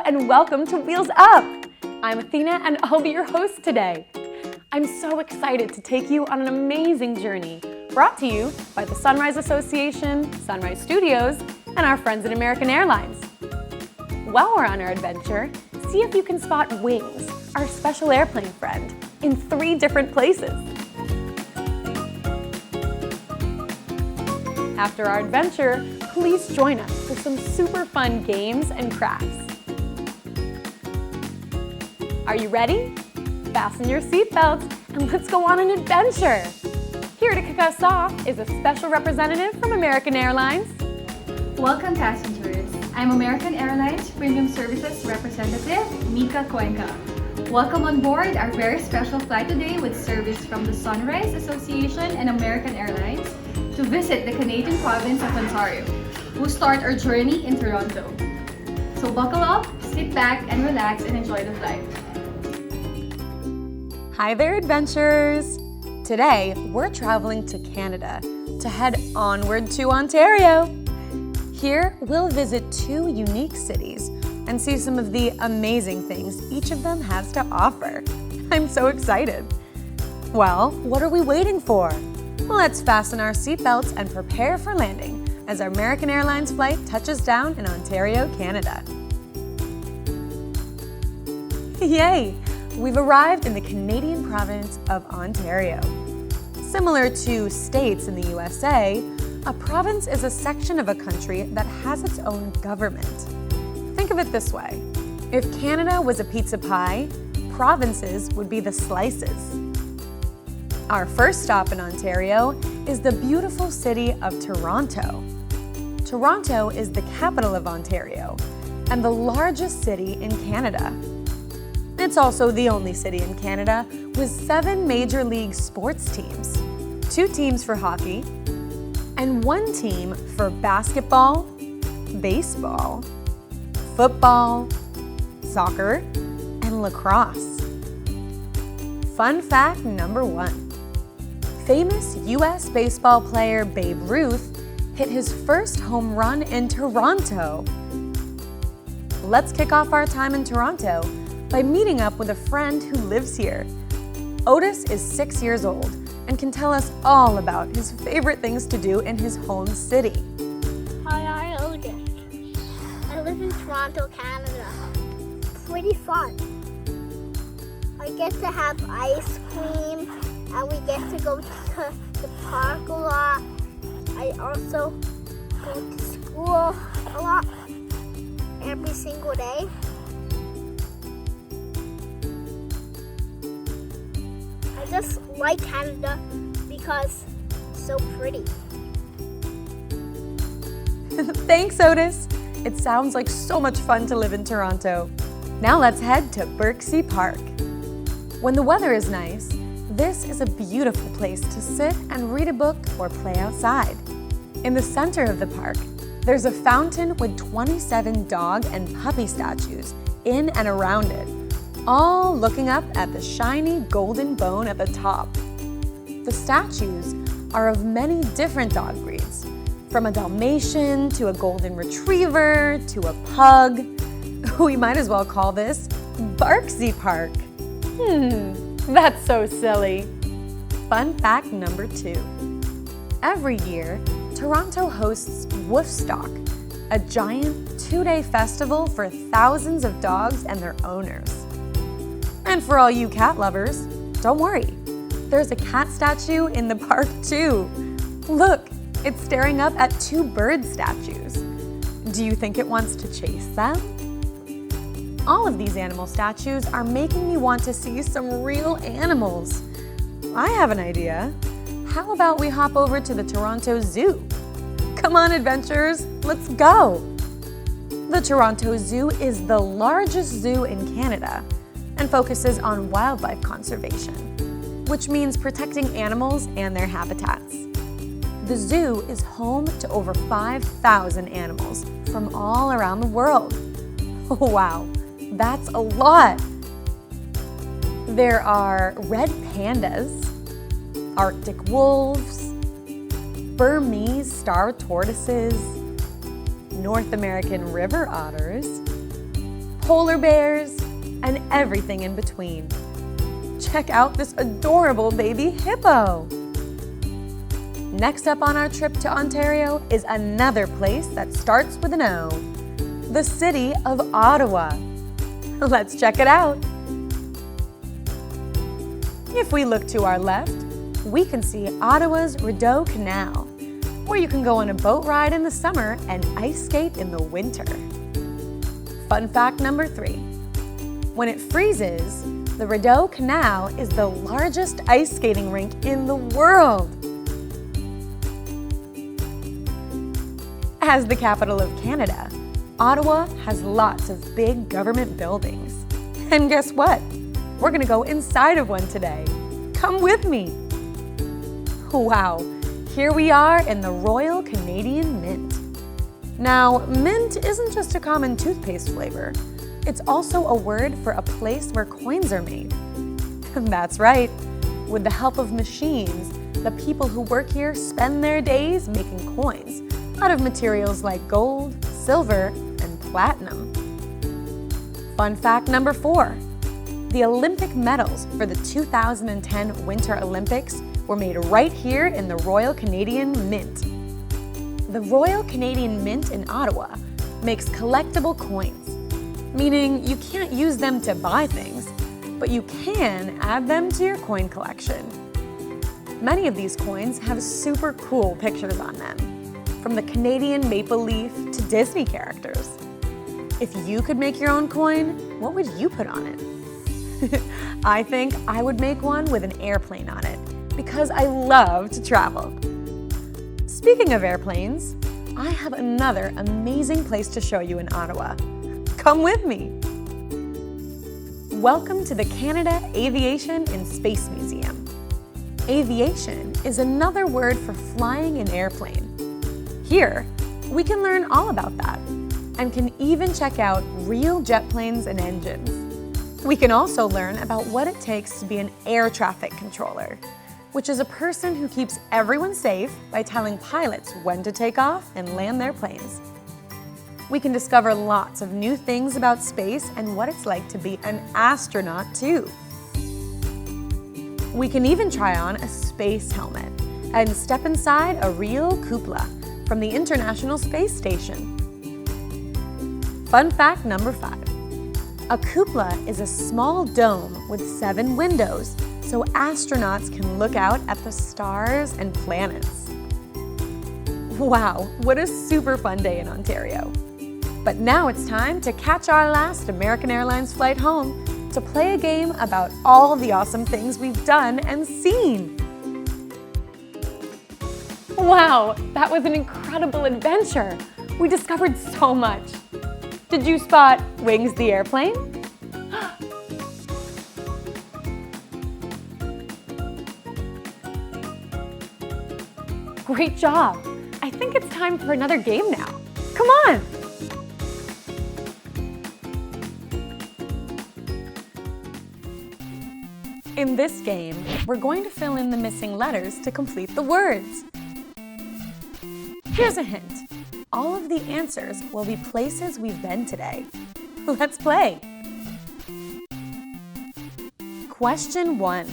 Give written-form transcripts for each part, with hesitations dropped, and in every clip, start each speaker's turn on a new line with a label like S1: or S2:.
S1: and welcome to Wheels Up! I'm Athena and I'll be your host today. I'm so excited to take you on an amazing journey brought to you by the Sunrise Association, Sunrise Studios, and our friends at American Airlines. While we're on our adventure, see if you can spot Wings, our special airplane friend, in 3 different places. After our adventure, please join us for some super fun games and crafts. Are you ready? Fasten your seatbelts and let's go on an adventure! Here to kick us off is a special representative from American Airlines.
S2: Welcome passengers. I'm American Airlines Premium Services Representative, Mika Cuenca. Welcome on board our very special flight today with service from the Sunrise Association and American Airlines to visit the Canadian province of Ontario. We'll start our journey in Toronto. So buckle up, sit back and relax and enjoy the flight.
S1: Hi there, adventurers! Today, we're traveling to Canada to head onward to Ontario. Here, we'll visit 2 unique cities and see some of the amazing things each of them has to offer. I'm so excited. Well, what are we waiting for? Let's fasten our seatbelts and prepare for landing as our American Airlines flight touches down in Ontario, Canada. Yay! We've arrived in the Canadian province of Ontario. Similar to states in the USA, a province is a section of a country that has its own government. Think of it this way. If Canada was a pizza pie, provinces would be the slices. Our first stop in Ontario is the beautiful city of Toronto. Toronto is the capital of Ontario and the largest city in Canada. It's also the only city in Canada with 7 major league sports teams, 2 teams for hockey, and 1 team for basketball, baseball, football, soccer, and lacrosse. Fun fact number 1. Famous U.S. baseball player Babe Ruth hit his first home run in Toronto. Let's kick off our time in Toronto by meeting up with a friend who lives here. Otis is 6 years old and can tell us all about his favorite things to do in his home city.
S3: Hi, I'm Otis. I live in Toronto, Canada. Pretty fun. I get to have ice cream and we get to go to the park a lot. I also go to school a lot every single day. I just like Canada because it's so pretty.
S1: Thanks, Otis. It sounds like so much fun to live in Toronto. Now let's head to Birksea Park. When the weather is nice, this is a beautiful place to sit and read a book or play outside. In the center of the park, there's a fountain with 27 dog and puppy statues in and around it, all looking up at the shiny golden bone at the top. The statues are of many different dog breeds, from a Dalmatian to a golden retriever to a pug. We might as well call this Birksea Park. That's so silly. Fun fact number 2. Every year, Toronto hosts Woofstock, a giant 2-day festival for thousands of dogs and their owners. And for all you cat lovers, don't worry. There's a cat statue in the park too. Look, it's staring up at 2 bird statues. Do you think it wants to chase them? All of these animal statues are making me want to see some real animals. I have an idea. How about we hop over to the Toronto Zoo? Come on, adventurers, let's go! The Toronto Zoo is the largest zoo in Canada and focuses on wildlife conservation, which means protecting animals and their habitats. The zoo is home to over 5,000 animals from all around the world. Wow, that's a lot! There are red pandas, Arctic wolves, Burmese star tortoises, North American river otters, polar bears, and everything in between. Check out this adorable baby hippo. Next up on our trip to Ontario is another place that starts with an O, the city of Ottawa. Let's check it out. If we look to our left, we can see Ottawa's Rideau Canal, where you can go on a boat ride in the summer and ice skate in the winter. Fun fact number 3. When it freezes, the Rideau Canal is the largest ice skating rink in the world. As the capital of Canada, Ottawa has lots of big government buildings. And guess what? We're gonna go inside of one today. Come with me. Wow, here we are in the Royal Canadian Mint. Now, mint isn't just a common toothpaste flavor. It's also a word for a place where coins are made. That's right. With the help of machines, the people who work here spend their days making coins out of materials like gold, silver, and platinum. Fun fact number 4. The Olympic medals for the 2010 Winter Olympics were made right here in the Royal Canadian Mint. The Royal Canadian Mint in Ottawa makes collectible coins, meaning you can't use them to buy things, but you can add them to your coin collection. Many of these coins have super cool pictures on them, from the Canadian maple leaf to Disney characters. If you could make your own coin, what would you put on it? I think I would make one with an airplane on it, because I love to travel. Speaking of airplanes, I have another amazing place to show you in Ottawa. Come with me. Welcome to the Canada Aviation and Space Museum. Aviation is another word for flying an airplane. Here, we can learn all about that and can even check out real jet planes and engines. We can also learn about what it takes to be an air traffic controller, which is a person who keeps everyone safe by telling pilots when to take off and land their planes. We can discover lots of new things about space and what it's like to be an astronaut too. We can even try on a space helmet and step inside a real cupola from the International Space Station. Fun fact number 5. A cupola is a small dome with 7 windows so astronauts can look out at the stars and planets. Wow, what a super fun day in Ontario. But now it's time to catch our last American Airlines flight home to play a game about all the awesome things we've done and seen. Wow, that was an incredible adventure. We discovered so much. Did you spot Wings the airplane? Great job. I think it's time for another game now. Come on. In this game, we're going to fill in the missing letters to complete the words. Here's a hint. All of the answers will be places we've been today. Let's play. Question 1.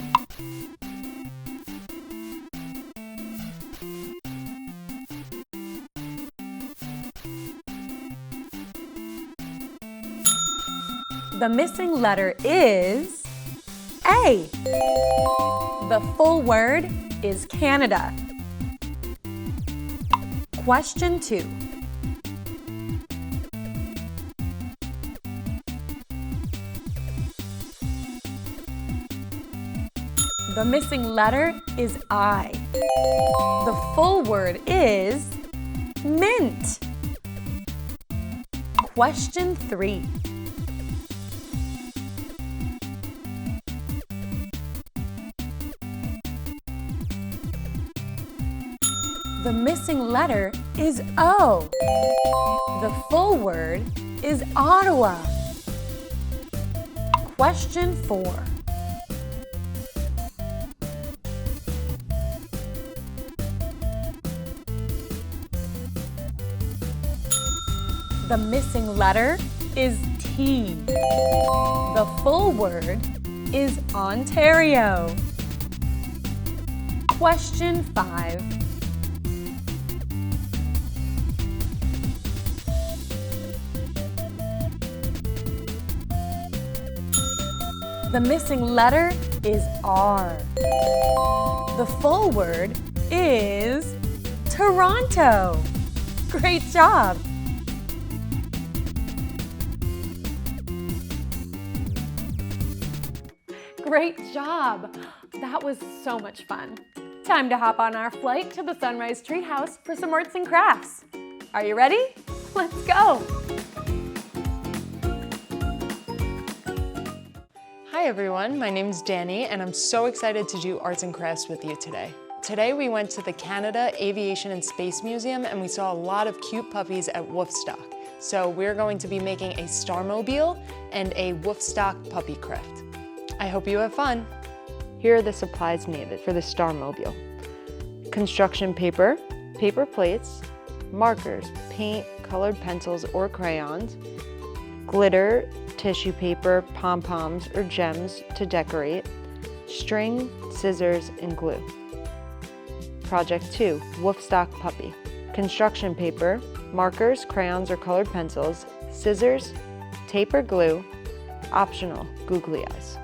S1: The missing letter is A. The full word is Canada. Question 2. The missing letter is I. The full word is mint. Question 3. The missing letter is O. The full word is Ottawa. Question 4. The missing letter is T. T. The full word is Ontario. Question 5. The missing letter is R. The full word is Toronto. Great job! Great job! That was so much fun. Time to hop on our flight to the Sunrise Treehouse for some arts and crafts. Are you ready? Let's go!
S4: Hi everyone, my name is Danny and I'm so excited to do arts and crafts with you today. Today we went to the Canada Aviation and Space Museum and we saw a lot of cute puppies at Woofstock. So we're going to be making a Starmobile and a Woofstock puppy craft. I hope you have fun. Here are the supplies needed for the Starmobile. Construction paper, paper plates, markers, paint, colored pencils or crayons, glitter, tissue paper, pom-poms or gems to decorate, string, scissors, and glue. Project 2, Woofstock Puppy. Construction paper, markers, crayons or colored pencils, scissors, tape or glue, optional, googly eyes.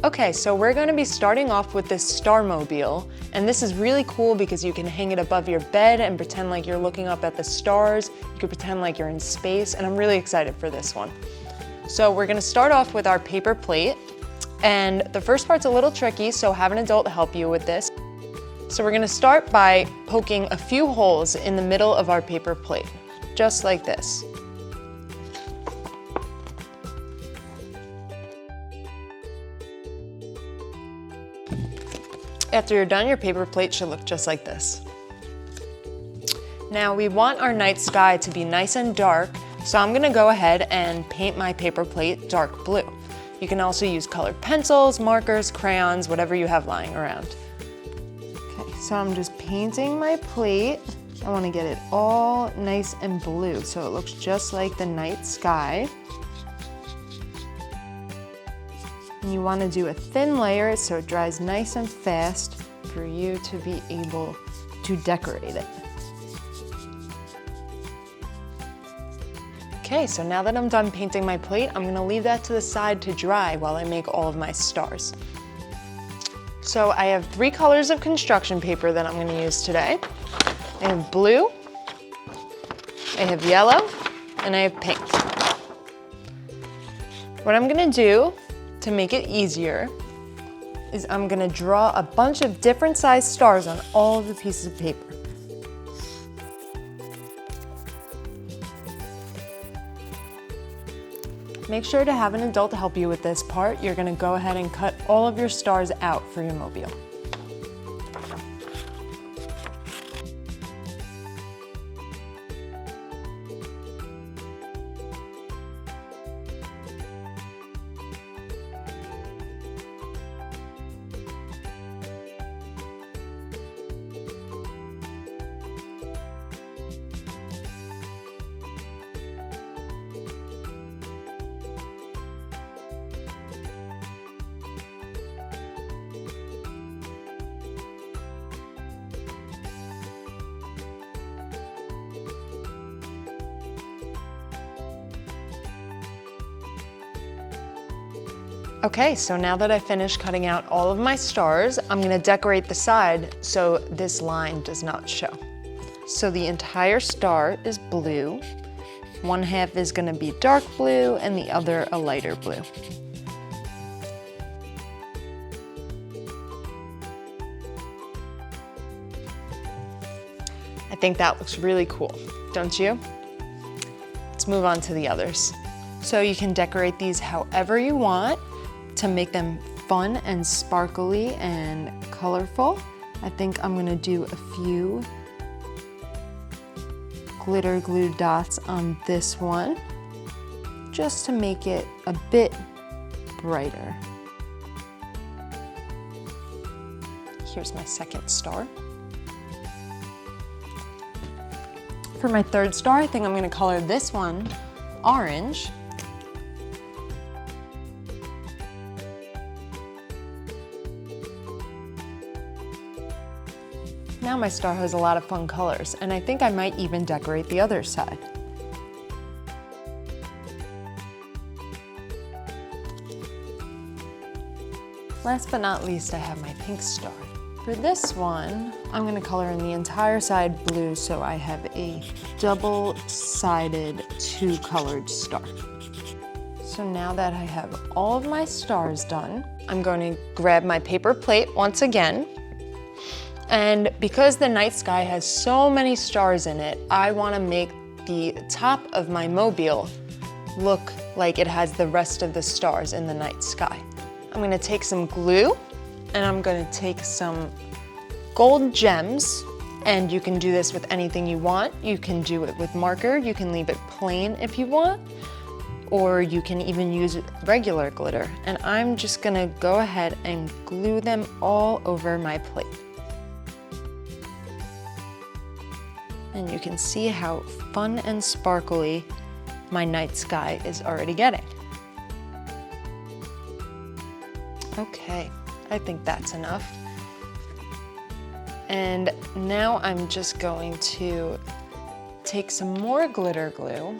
S4: Okay, so we're going to be starting off with this Starmobile, and this is really cool because you can hang it above your bed and pretend like you're looking up at the stars. You can pretend like you're in space, and I'm really excited for this one. So we're going to start off with our paper plate, and the first part's a little tricky, so have an adult help you with this. So we're going to start by poking a few holes in the middle of our paper plate, just like this. After you're done, your paper plate should look just like this. Now we want our night sky to be nice and dark, so I'm gonna go ahead and paint my paper plate dark blue. You can also use colored pencils, markers, crayons, whatever you have lying around. Okay, so I'm just painting my plate. I wanna get it all nice and blue so it looks just like the night sky. And you want to do a thin layer so it dries nice and fast for you to be able to decorate it. Okay, so now that I'm done painting my plate, I'm going to leave that to the side to dry while I make all of my stars. So I have 3 colors of construction paper that I'm going to use today. I have blue, I have yellow, and I have pink. What I'm going to do to make it easier is I'm gonna draw a bunch of different sized stars on all of the pieces of paper. Make sure to have an adult to help you with this part. You're gonna go ahead and cut all of your stars out for your mobile. Okay, so now that I finished cutting out all of my stars, I'm gonna decorate the side so this line does not show. So the entire star is blue. One half is gonna be dark blue and the other a lighter blue. I think that looks really cool, don't you? Let's move on to the others. So you can decorate these however you want to make them fun and sparkly and colorful. I think I'm gonna do a few glitter glue dots on this one just to make it a bit brighter. Here's my second star. For my third star, I think I'm gonna color this one orange. Now my star has a lot of fun colors, and I think I might even decorate the other side. Last but not least, I have my pink star. For this one, I'm gonna color in the entire side blue so I have a double-sided two-colored star. So now that I have all of my stars done, I'm going to grab my paper plate once again. And because the night sky has so many stars in it, I want to make the top of my mobile look like it has the rest of the stars in the night sky. I'm going to take some glue and I'm going to take some gold gems, and you can do this with anything you want. You can do it with marker, you can leave it plain if you want, or you can even use regular glitter. And I'm just going to go ahead and glue them all over my plate. And you can see how fun and sparkly my night sky is already getting. Okay, I think that's enough. And now I'm just going to take some more glitter glue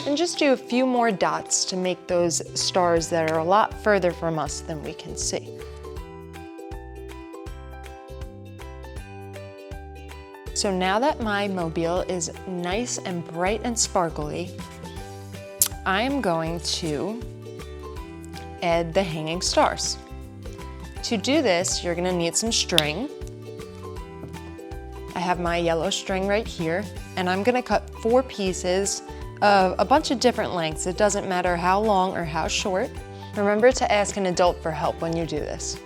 S4: and just do a few more dots to make those stars that are a lot further from us than we can see. So now that my mobile is nice and bright and sparkly, I am going to add the hanging stars. To do this, you're gonna need some string. I have my yellow string right here, and I'm gonna cut 4 pieces of a bunch of different lengths. It doesn't matter how long or how short. Remember to ask an adult for help when you do this.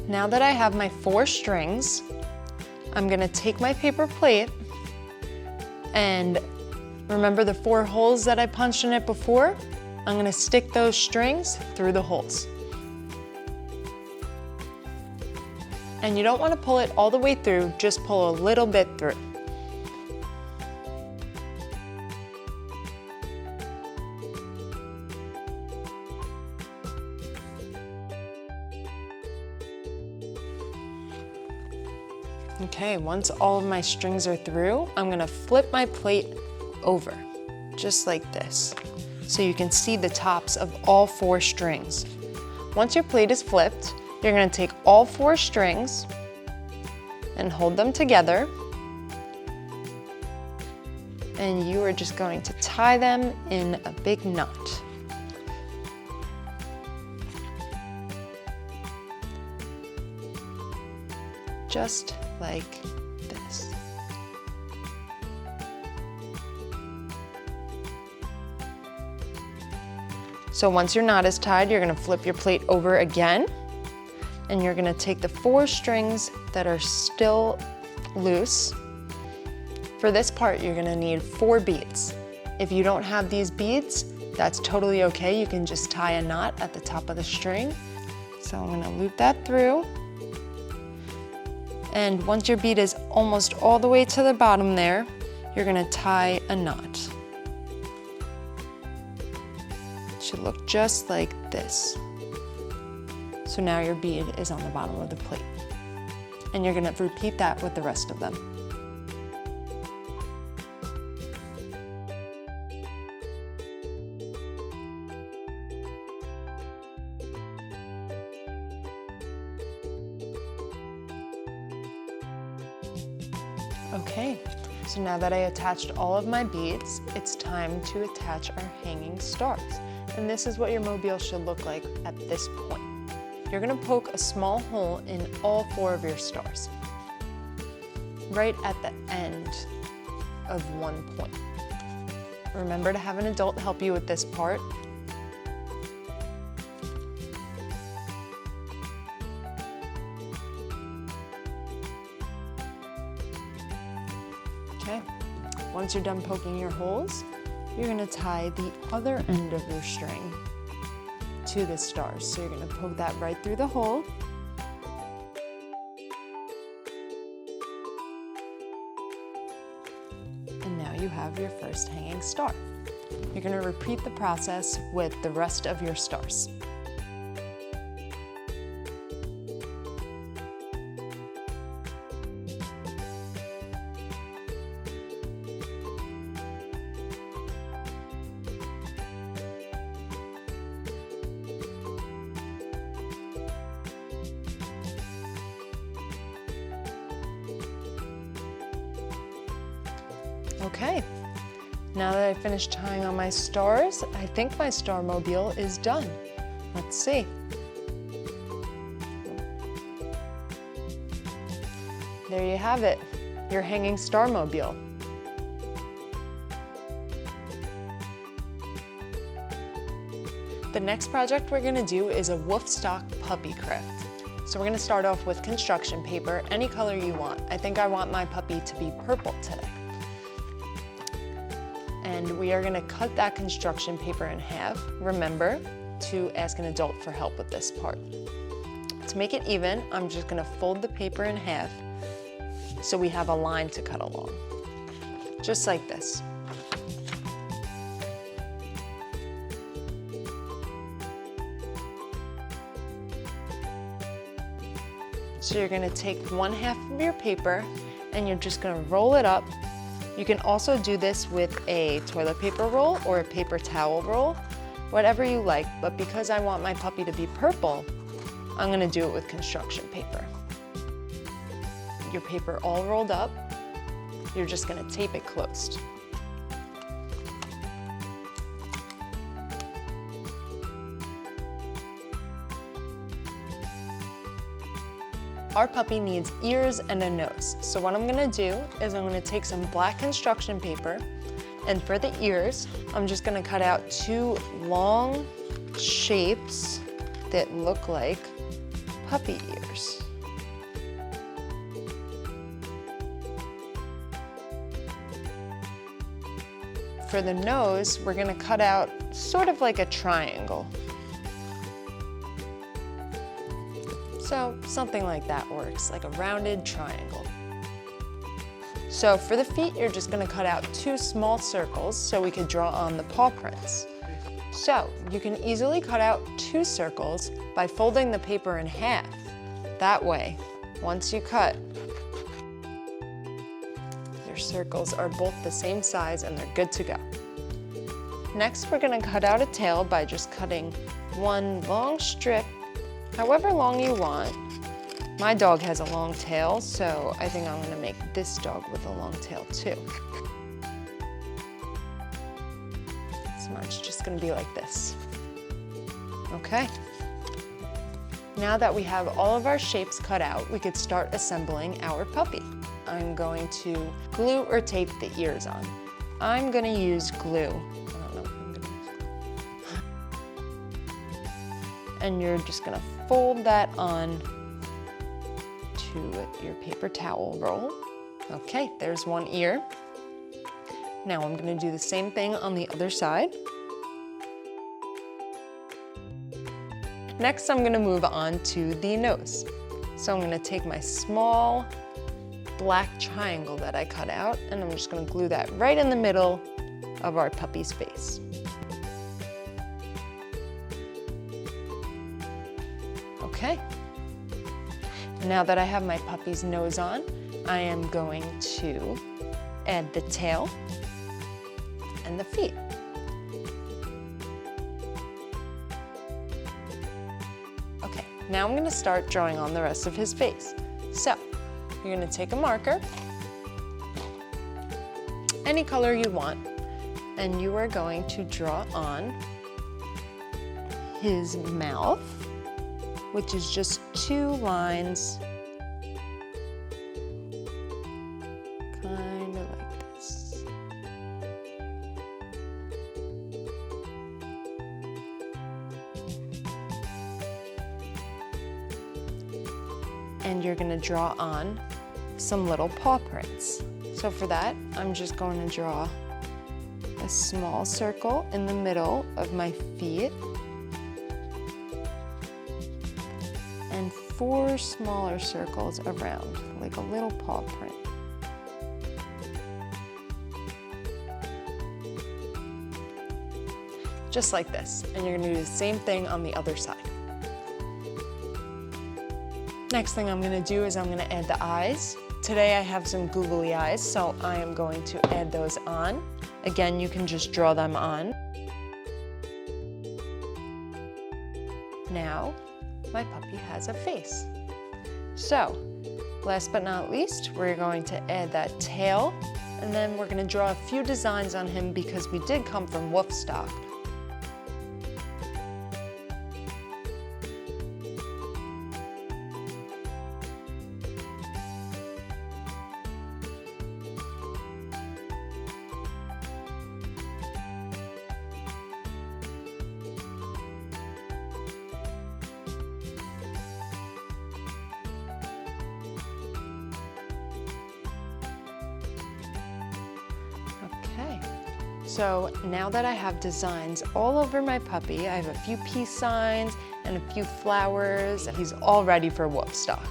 S4: Now that I have my 4 strings, I'm gonna take my paper plate and remember the 4 holes that I punched in it before? I'm gonna stick those strings through the holes. And you don't wanna pull it all the way through, just pull a little bit through. Okay, once all of my strings are through, I'm gonna flip my plate over, just like this, so you can see the tops of all 4 strings. Once your plate is flipped, you're gonna take all 4 strings and hold them together, and you are just going to tie them in a big knot. Just like this. So once your knot is tied, you're gonna flip your plate over again, and you're gonna take the 4 strings that are still loose. For this part, you're gonna need 4 beads. If you don't have these beads, that's totally okay. You can just tie a knot at the top of the string. So I'm gonna loop that through. And once your bead is almost all the way to the bottom there, you're gonna tie a knot. It should look just like this. So now your bead is on the bottom of the plate. And you're gonna repeat that with the rest of them. Okay, so now that I attached all of my beads, it's time to attach our hanging stars. And this is what your mobile should look like at this point. You're gonna poke a small hole in all 4 of your stars, right at the end of one point. Remember to have an adult help you with this part. Okay, once you're done poking your holes, you're gonna tie the other end of your string to the stars. So you're gonna poke that right through the hole. have your first hanging star. You're going to repeat the process with the rest of your stars. Okay, now that I finished tying on my stars, I think my Starmobile is done. Let's see. There you have it, your hanging Starmobile. The next project we're gonna do is a Wolfstock puppy craft. So we're gonna start off with construction paper, any color you want. I think I want my puppy to be purple today. And we are gonna cut that construction paper in half. Remember to ask an adult for help with this part. To make it even, I'm just gonna fold the paper in half so we have a line to cut along. Just like this. So you're gonna take one half of your paper and you're just gonna roll it up. You can also do this with a toilet paper roll or a paper towel roll, whatever you like, but because I want my puppy to be purple, I'm gonna do it with construction paper. Your paper all rolled up, you're just gonna tape it closed. Our puppy needs ears and a nose. So what I'm gonna do is I'm gonna take some black construction paper, and for the ears, I'm just gonna cut out two long shapes that look like puppy ears. For the nose, we're gonna cut out sort of like a triangle. So something like that works, like a rounded triangle. So for the feet, you're just gonna cut out two small circles so we could draw on the paw prints. So you can easily cut out two circles by folding the paper in half. That way, once you cut, your circles are both the same size and they're good to go. Next, we're gonna cut out a tail by just cutting one long strip, however long you want. My dog has a long tail, so I think I'm gonna make this dog with a long tail too. So it's just gonna be like this. Okay. Now that we have all of our shapes cut out, we could start assembling our puppy. I'm going to glue or tape the ears on. I'm gonna use glue. I don't know if I'm gonna use glue. And you're just gonna fold that on to your paper towel roll. Okay, there's one ear. Now I'm gonna do the same thing on the other side. Next, I'm gonna move on to the nose. So I'm gonna take my small black triangle that I cut out, and I'm just gonna glue that right in the middle of our puppy's face. Okay. Now that I have my puppy's nose on, I am going to add the tail and the feet. Okay, now I'm gonna start drawing on the rest of his face. So, you're gonna take a marker, any color you want, and you are going to draw on his mouth, which is just two lines, kind of like this. And you're gonna draw on some little paw prints. So for that, I'm just going to draw a small circle in the middle of my feet and 4 smaller circles around, like a little paw print. just like this. And you're gonna do the same thing on the other side. Next thing I'm gonna do is I'm gonna add the eyes. Today I have some googly eyes, so I am going to add those on. Again, you can just draw them on. Now, my puppy has a face. So, last but not least, we're going to add that tail, and then we're gonna draw a few designs on him because we did come from wolf stock. Okay, so now that I have designs all over my puppy, I have a few peace signs and a few flowers, and he's all ready for wolf stock.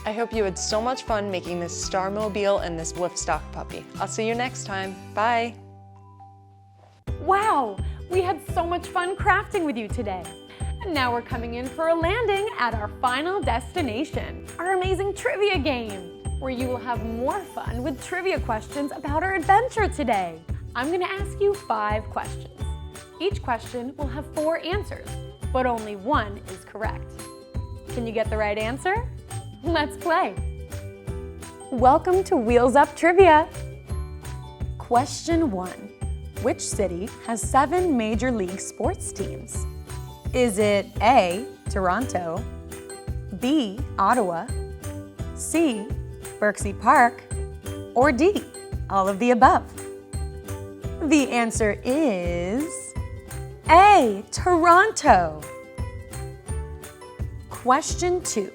S4: I hope you had so much fun making this Starmobile and this wolf stock puppy. I'll see you next time. Bye.
S1: Wow, we had so much fun crafting with you today. And now we're coming in for a landing at our final destination, our amazing trivia game, where you will have more fun with trivia questions about our adventure today. I'm gonna ask you 5 questions. Each question will have 4 answers, but only 1 is correct. Can you get the right answer? Let's play. Welcome to Wheels Up Trivia. Question 1. Which city has 7 major league sports teams? Is it A, Toronto, B, Ottawa, C, Berksea Park, or D, all of the above? The answer is A, Toronto. Question 2.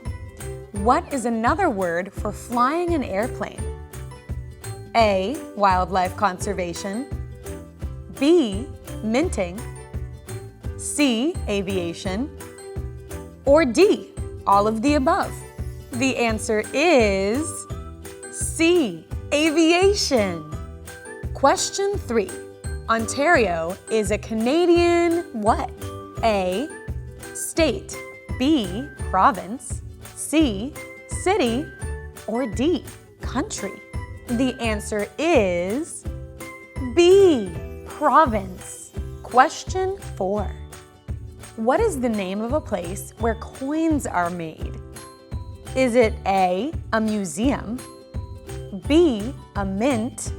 S1: What is another word for flying an airplane? A, wildlife conservation, B, minting, C, aviation, or D, all of the above? The answer is C, aviation. Question 3. Ontario is a Canadian what? A, state, B, province, C, city, or D, country? The answer is B, province. Question 4. What is the name of a place where coins are made? Is it A, a museum, B, a mint,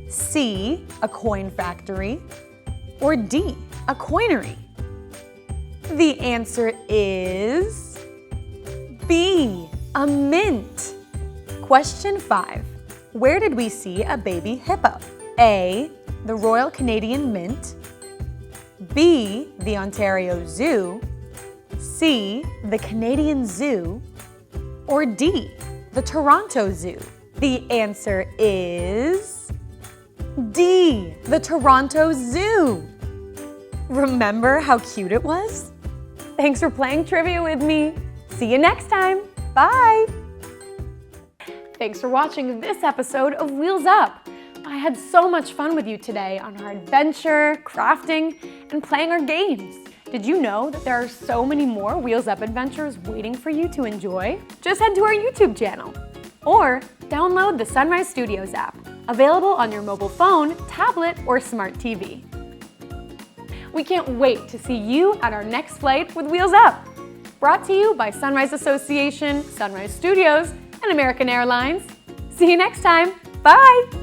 S1: C, a coin factory, or D, a coinery? The answer is B, a mint. Question 5. Where did we see a baby hippo? A, the Royal Canadian Mint, B, the Ontario Zoo, C, the Canadian Zoo, or D, the Toronto Zoo? The answer is D, the Toronto Zoo. Remember how cute it was? Thanks for playing trivia with me. See you next time. Bye. Thanks for watching this episode of Wheels Up. I had so much fun with you today on our adventure, crafting, and playing our games. Did you know that there are so many more Wheels Up adventures waiting for you to enjoy? Just head to our YouTube channel or download the Sunrise Studios app, available on your mobile phone, tablet, or smart TV. We can't wait to see you at our next flight with Wheels Up. Brought to you by Sunrise Association, Sunrise Studios, and American Airlines. See you next time. Bye!